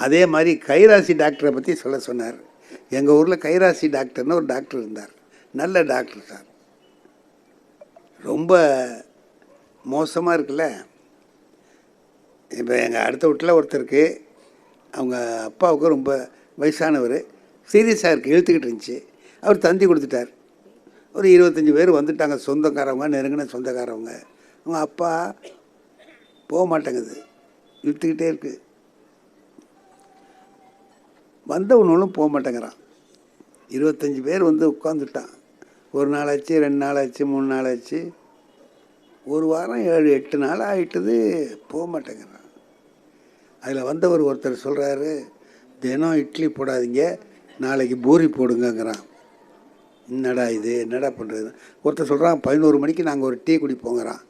அதே மாதிரி கைராசி டாக்டரை பற்றி சொல்ல சொன்னார். எங்கள் ஊரில் கைராசி டாக்டர்னு ஒரு டாக்டர் இருந்தார். நல்ல டாக்டர் சார். ரொம்ப மோசமாக இருக்குல்ல. இப்போ எங்கள் அடுத்த வீட்டில் ஒருத்தருக்கு அவங்க அப்பாவுக்கு ரொம்ப வயசானவர், சீரியஸாக இருக்குது, இழுத்துக்கிட்டு இருந்துச்சு. அவர் தந்தி கொடுத்துட்டார். ஒரு 25 பேர் வந்துட்டாங்க, சொந்தக்காரவங்க, நெருங்கின சொந்தக்காரவங்க. அவங்க அப்பா போக மாட்டேங்குது, இழுத்துக்கிட்டே இருக்குது. வந்தவனும் போக மாட்டேங்கிறான். 25 பேர் வந்து உட்காந்துட்டான். 1 நாள் ஆச்சு, 2 நாள் ஆச்சு, 3 நாள் ஆச்சு, 1 வாரம் 7-8 நாள் ஆகிட்டுது, போக மாட்டேங்கிறான். அதில் வந்தவர் ஒருத்தர் சொல்கிறாரு, தினம் இட்லி போடாதீங்க, நாளைக்கு பூரி போடுங்கங்கிறான். என்னடா இது, என்னடா பண்ணுறது? ஒருத்தர் சொல்கிறான், 11 மணிக்கு நாங்கள் ஒரு டீ குடிப்போங்கிறான்.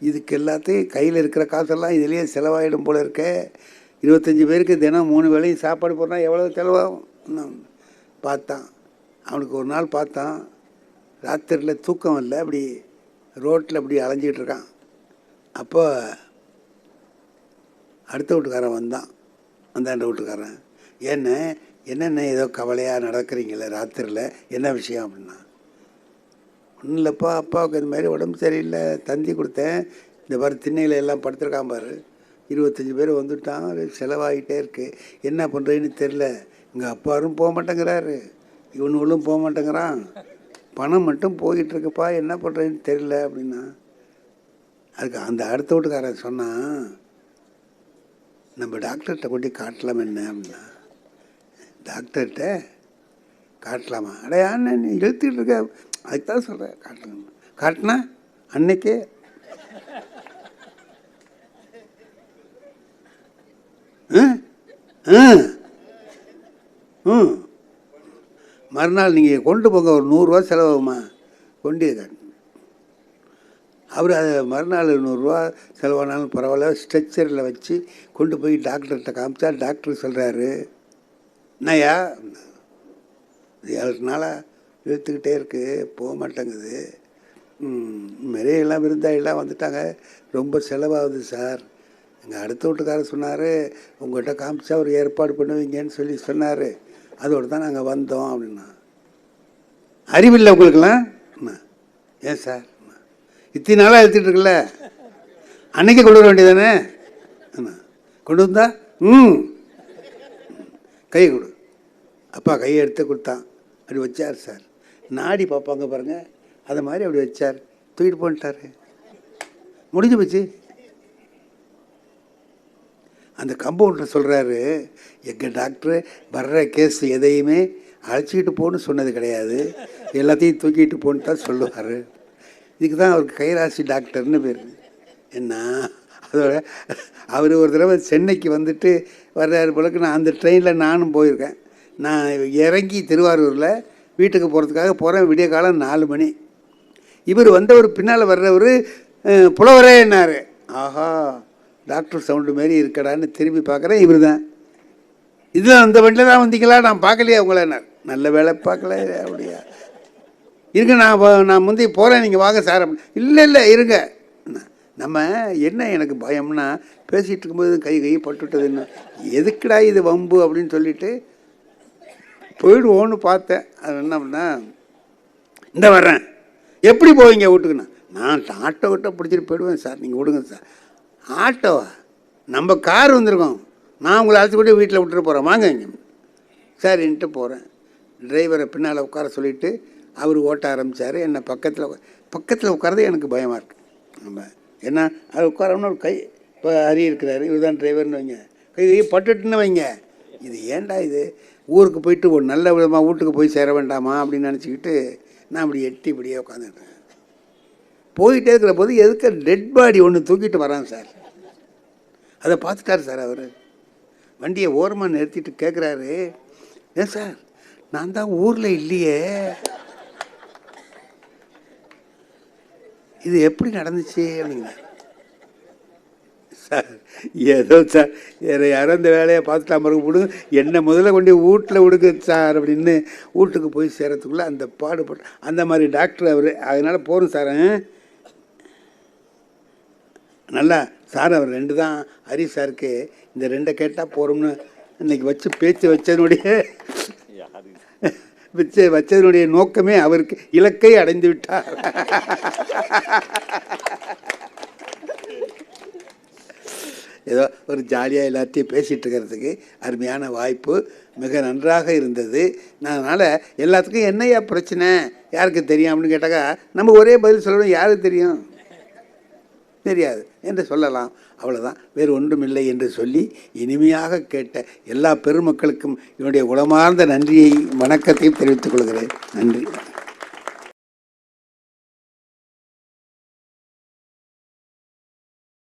இதுக்கு எல்லாத்தையும் கையில் இருக்கிற காசெல்லாம் இதுலேயே செலவாயிடும் போல இருக்க. 25 பேருக்கு தினம் 3 வேளையும் சாப்பாடு போடுறா எவ்வளோ செலவாகும்? பார்த்தான். அவனுக்கு ஒரு நாள் பார்த்தான், ராத்திரியில் தூக்கம் இல்லை, அப்படி ரோட்டில் அப்படி அலைஞ்சிக்கிட்டு இருக்கான். அப்போ அடுத்த வீட்டுக்காரன் வந்தான். அந்தாண்ட வீட்டுக்காரன், என்னென்ன ஏதோ கவலையாக நடக்கிறீங்களே ராத்திரியில், என்ன விஷயம் அப்படின்னா. ஒன்றும் இல்லைப்பா, அப்பாவுக்கு இந்த மாதிரி உடம்பு சரியில்லை, தந்தி கொடுத்தேன், இந்த பாரு திண்ணையில் எல்லாம் படுத்துருக்கான் பாரு, 25 பேர் வந்துட்டான், செலவாகிட்டே இருக்குது, என்ன பண்ணுறதுன்னு தெரில. எங்கள் அப்பாரும் போக மாட்டேங்கிறாரு, இவனுங்களும் போக மாட்டேங்கிறான், பணம் மட்டும் போயிட்டுருக்குப்பா, என்ன பண்ணுறதுன்னு தெரில அப்படின்னா. அதுக்கு அந்த அடுத்த வீட்டுக்காரன் சொன்னான், நம்ம டாக்டர்கிட்ட கொண்டு காட்டலாம் என்ன அப்படின்னா. டாக்டர்கிட்ட காட்டலாமா? அடையா நீ இழுத்துக்கிட்டு இருக்க, அதுக்கு தான் சொல்கிறேன் காட்டலாமா. காட்டினா அன்னைக்கே மறுநாள் நீங்கள் கொண்டு போங்க, ஒரு 100 ரூபா செலவாகுமா, கொண்டு அவர் அதை மறுநாள் 100 ரூபா செலவானாலும் பரவாயில்ல, ஸ்ட்ரெச்சரில் வச்சு கொண்டு போய் டாக்டர்கிட்ட காமிச்சா டாக்டர் சொல்கிறாரு, என்னையா 7 நாளாக இழுத்துக்கிட்டே இருக்குது, போக மாட்டேங்குது, நிறைய விருந்தாளிலாம் வந்துட்டாங்க, ரொம்ப செலவாகுது சார். எங்கள் அடுத்த வீட்டுக்காரர் சொன்னார், உங்கள்கிட்ட காமிச்சா ஒரு ஏற்பாடு பண்ணுவீங்கன்னு சொல்லி சொன்னார், அதோடு தான் நாங்கள் வந்தோம் அப்படின்னா. அறிவில்லை உங்களுக்கெல்லாம்? ஏன் சார் இத்தனை நாளாக எடுத்துகிட்டு இருக்குல்ல, அன்னைக்கே கொண்டு வர வேண்டியதானே? கொண்டு வந்தா கையை கொடு. அப்பா கையை எடுத்து கொடுத்தான், அப்படி வச்சார் சார். நாடி பார்ப்பாங்க பாருங்கள், அதை மாதிரி அப்படி வச்சார், தூக்கிட்டு போன்ட்டார், முடிஞ்சு போச்சு. அந்த கம்பவுண்டர் சொல்கிறாரு, எங்கள் டாக்டரு வர்ற கேஸ் எதையுமே அழைச்சிக்கிட்டு போன்னு சொன்னது கிடையாது, எல்லாத்தையும் தூக்கிட்டு போன்னு தான் சொல்லுவார். இதுக்கு தான் அவருக்கு கைராசி டாக்டர்னு பேர். என்ன அதோட அவர் ஒரு தடவை சென்னைக்கு வந்துட்டு வர்றாரு போலக்கு. நான் அந்த ட்ரெயினில் நானும் போயிருக்கேன். நான் இறங்கி திருவாரூரில் வீட்டுக்கு போகிறதுக்காக போகிறேன், விடிய காலம் 4 மணி. இவர் வந்தவர் பின்னால் வர்றவர், புலவரே என்னார், ஆஹா டாக்டர் சவுண்டு மாரி இருக்கடான்னு திரும்பி பார்க்குறேன், இவர் தான். இது அந்த வண்டியில் தான் வந்தீங்களா, நான் பார்க்கலையா உங்களை? நல்ல வேலை பார்க்கல அப்படியா, இருங்க நான் முந்தி போகிறேன், நீங்கள் வாங்க சார். இல்லை இருங்க. நம்ம என்ன எனக்கு பயம்னா, பேசிகிட்டு இருக்கும்போது கை பட்டுவிட்டதுன்னு, எதுக்குடா இது வம்பு அப்படின்னு சொல்லிட்டு போயிடுவோன்னு பார்த்தேன். அது என்ன பண்ணா, இந்த வர்றேன், எப்படி போவீங்க வீட்டுக்குண்ணா? நான் ஆட்டோ கிட்ட பிடிச்சிட்டு போயிடுவேன் சார், நீங்கள் விடுங்க சார். ஆட்டோவா? நம்ம கார் வந்திருக்கோம், நான் உங்களை அழைச்சி கூட வீட்டில் விட்டுட்டு போகிறேன், வாங்க இங்கே. சரின்ட்டு போகிறேன். டிரைவரை பின்னால் உட்கார சொல்லிவிட்டு அவர் ஓட்ட ஆரம்பித்தார். என்னை பக்கத்தில் உட்காரதே எனக்கு பயமாக இருக்குது. நம்ம என்ன அது உட்காரம்னா ஒரு கை, இப்போ ஹரி இருக்கிறாரு, இவர் தான் டிரைவர்னு வைங்க, கை பட்டுட்டுன்னு வைங்க, இது ஏன்டா இது, ஊருக்கு போயிட்டு ஒரு நல்ல விதமாக வீட்டுக்கு போய் சேர வேண்டாமா அப்படின்னு நினச்சிக்கிட்டு நான் அப்படி எட்டி இப்படியே உட்காந்துட்டேன். போயிட்டே இருக்கிற போது எதுக்கு டெட் பாடி ஒன்று தூக்கிட்டு வரான் சார். அதை பார்த்துட்டார் சார். அவர் வண்டியை ஓரமாக நிறுத்திட்டு கேட்குறாரு, ஏன் சார் நான் தான் ஊரில் இல்லையே, இது எப்படி நடந்துச்சு அப்படிங்க. சார் ஏதோ சார் வேறு யாரோ இந்த வேலையை பார்த்துட்டா மறுக்க விடுங்க, என்னை முதல்ல கொண்டு வீட்டில் விடுங்க சார் அப்படின்னு வீட்டுக்கு போய் சேரத்துக்குள்ளே அந்த பாடுபட்டு அந்த மாதிரி டாக்டர் அவர். அதனால் போகிறோம் சார். நல்லா சார் அவர் 2 தான் ஹரி சாருக்கு, இந்த 2 கேட்டால் போகிறோம்னு இன்னைக்கு வச்சு பேச்சு வச்சதனுடைய நோக்கமே அவருக்கு இலக்கை அடைந்து விட்டார். ஏதோ ஒரு ஜாலியாக எல்லாத்தையும் பேசிகிட்டு இருக்கிறதுக்கு அருமையான வாய்ப்பு, மிக நன்றாக இருந்தது. நான் அதனால் எல்லாத்துக்கும் என்னையா பிரச்சனை, யாருக்கு தெரியும் அப்படின்னு கேட்டாக்கா நம்ம ஒரே பதில் சொல்லணும், யாருக்கு தெரியும், தெரியாது என்று சொல்லலாம். அவ்வளோதான், வேறு ஒன்றுமில்லை என்று சொல்லி இனிமையாக கேட்ட எல்லா பெருமக்களுக்கும் என்னுடைய உளமார்ந்த நன்றியை வணக்கத்தையும் தெரிவித்துக் கொள்கிறேன். நன்றி.